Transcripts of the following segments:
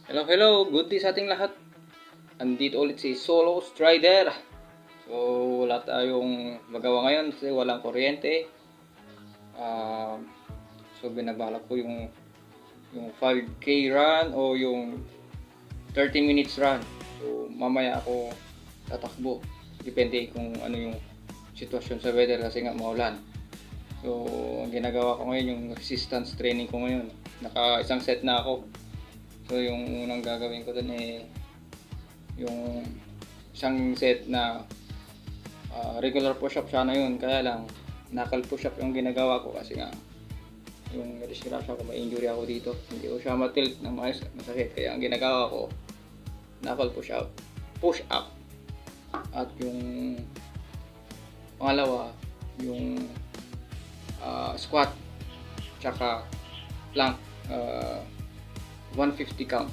Hello, hello! Good day sa ating lahat. Andito ulit si Solo Strider. So, wala tayong magawa ngayon kasi walang kuryente. So, binabalak ko yung 5K run o yung 30 minutes run. So, mamaya ako tatakbo. Depende kung ano yung sitwasyon sa weather kasi nga maulan. So, ang ginagawa ko ngayon yung resistance training ko ngayon. Naka isang set na ako. So, yung unang gagawin ko dun yung isang set na regular push-up sana yun. Kaya lang, knuckle push-up yung ginagawa ko kasi nga yung disgrasya ko, may injury ako dito. Hindi ko siya matilt ng masakit. Kaya ang ginagawa ko, knuckle push-up. Push-up. At yung pangalawa, yung squat. Tsaka plank. 150 count.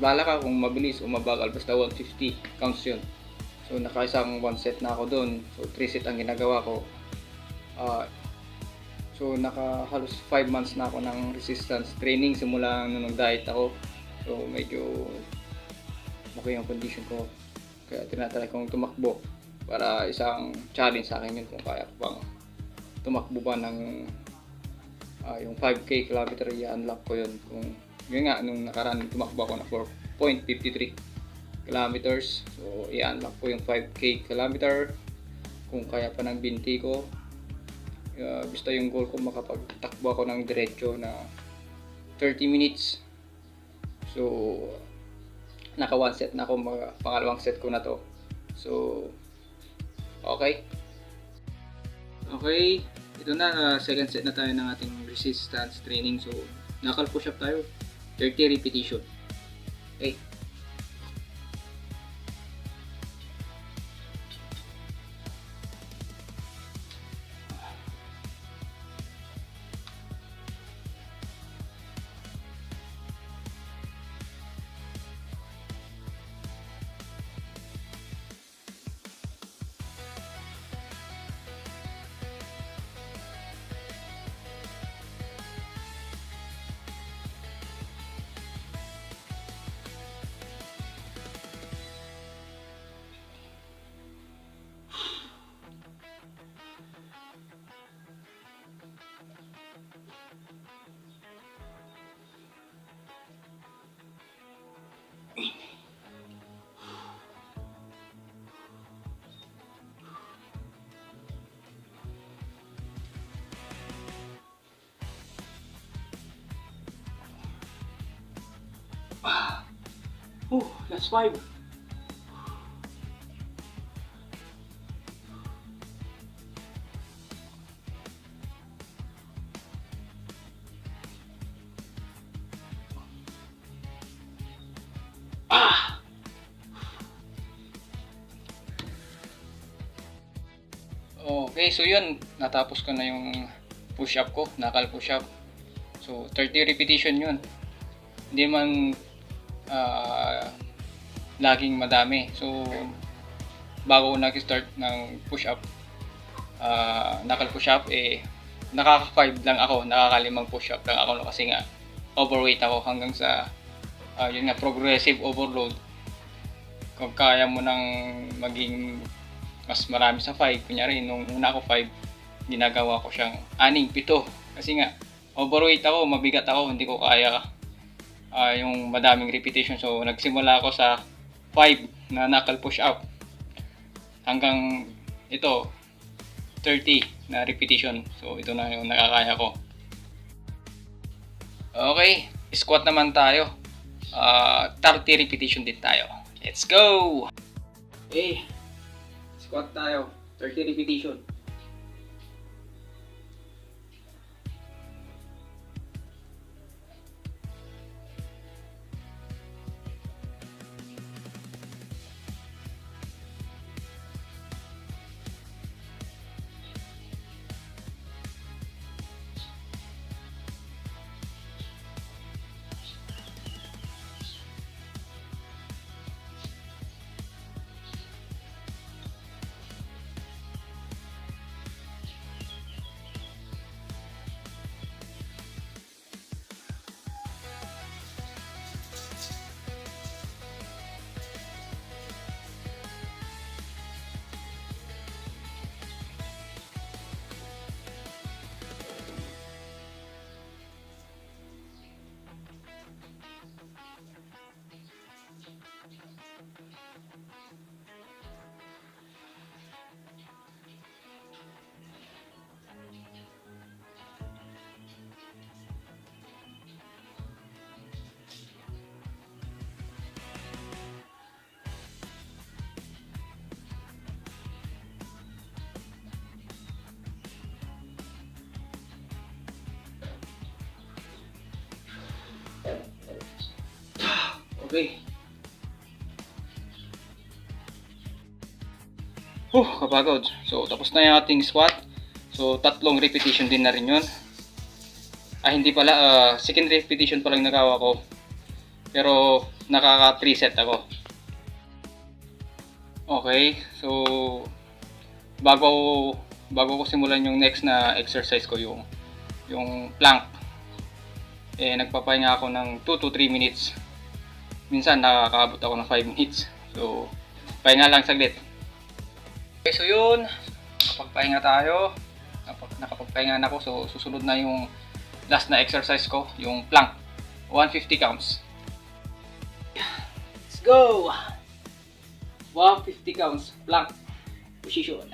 Bala ka kung mabilis o mabagal, basta 150 counts yun. So nakaisang 1 set na ako doon. So 3 set ang ginagawa ko. So naka halos 5 months na ako ng resistance training simula nung nag-diet ako. So medyo okay yung condition ko. Kaya tinatry kong tumakbo para isang challenge sa akin yun kung kaya ko bang tumakbo ba ng yung 5K kilometer, i-unlock ko yun. Kung yun nga, nung nakaraan tumakbo ako na 4.53 kilometers. So i-unlock ko yung 5K kilometer kung kaya pa ng binti ko. Basta yung goal ko makapagtakbo ako ng diretso na 30 minutes. So naka 1 set na ako, pangalawang set ko na to. So okay, ito na, second set na tayo ng ating resistance training. So knuckle push up tayo, 30 repetition. Okay. Last 5. Okay, so yun, natapos ko na yung push-up ko, knuckle push-up. So 30 repetition yun. Hindi man laging madami. So bago ko nag-start ng push-up, knuckle push-up, nakaka 5 lang ako, nakakalimang push-up lang ako kasi nga overweight ako hanggang sa yun nga, progressive overload. Kung kaya mo nang maging mas marami sa 5, kunyari nung una ko 5, ginagawa ko siyang 6, 7 kasi nga overweight ako, mabigat ako, hindi ko kaya yung madaming repetition. So nagsimula ako sa 5 na knuckle push up hanggang ito 30 na repetition. So ito na yung nakakaya ko. Okay, squat naman tayo. 30 repetition din tayo. Let's go! Okay, squat tayo, 30 repetition. Okay. Kapagod. So, tapos na yung ating squat. So, 3 repetition din na rin yun. Hindi pala, second repetition pa lang nagawa ko. Pero, nakaka 3 set ako. Okay. So, bago ko simulan yung next na exercise ko, yung plank. Nagpapahinga ako ng 2 to 3 minutes. Minsan, nakakaabot ako ng 5 minutes. So, pahinga lang saglit. Okay, so yun, nakapagpahinga tayo, nakapagpahinga na ako, so susunod na yung last na exercise ko, yung plank, 150 counts. Let's go! 150 counts, plank position.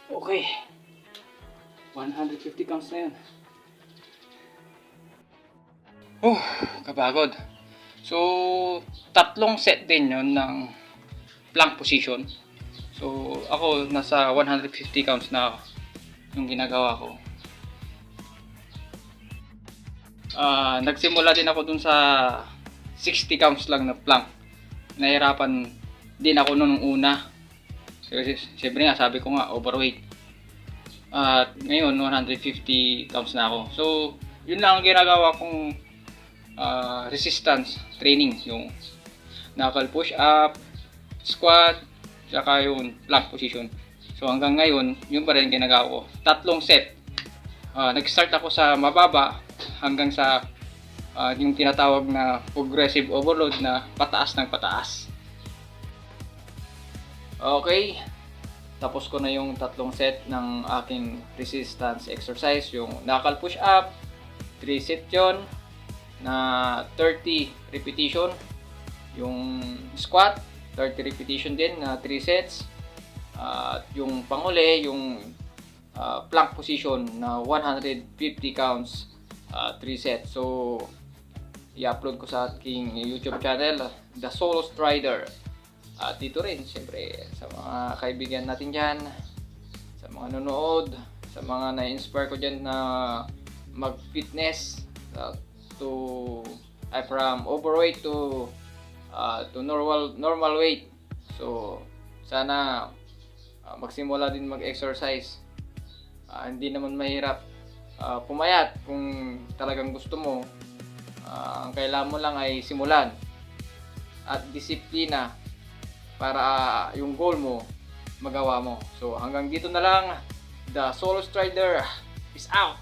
Okay, 150 counts na yun. Kapagod. So, 3 set din yun ng plank position. So, ako nasa 150 counts na ako yung ginagawa ko. Nagsimula din ako dun sa 60 counts lang na plank. Nahirapan din ako nung una. Kasi siyempre nga, sabi ko nga, overweight. At ngayon, 150 counts na ako. So, yun lang ang ginagawa kong resistance training. Yung knuckle push up, squat, saka yung plank position. So, hanggang ngayon, yun pa rin ginagawa ko. 3 set. Nag-start ako sa mababa hanggang sa yung tinatawag na progressive overload na pataas ng pataas. Okay, tapos ko na yung 3 set ng aking resistance exercise. Yung knuckle push up, 3 set yun na 30 repetition. Yung squat, 30 repetition din na 3 sets. At yung panguli, yung plank position na 150 counts, 3 sets. So, i-upload ko sa aking YouTube channel, The Solo Strider. At dito rin, siyempre, sa mga kaibigan natin dyan, sa mga nanonood, sa mga na-inspire ko dyan na mag-fitness, from overweight to normal weight. So, sana magsimula din mag-exercise. Hindi naman mahirap pumayat kung talagang gusto mo. Ang kailangan mo lang ay simulan at disiplina para yung goal mo magawa mo. So hanggang dito na lang. The Solo Strider is out.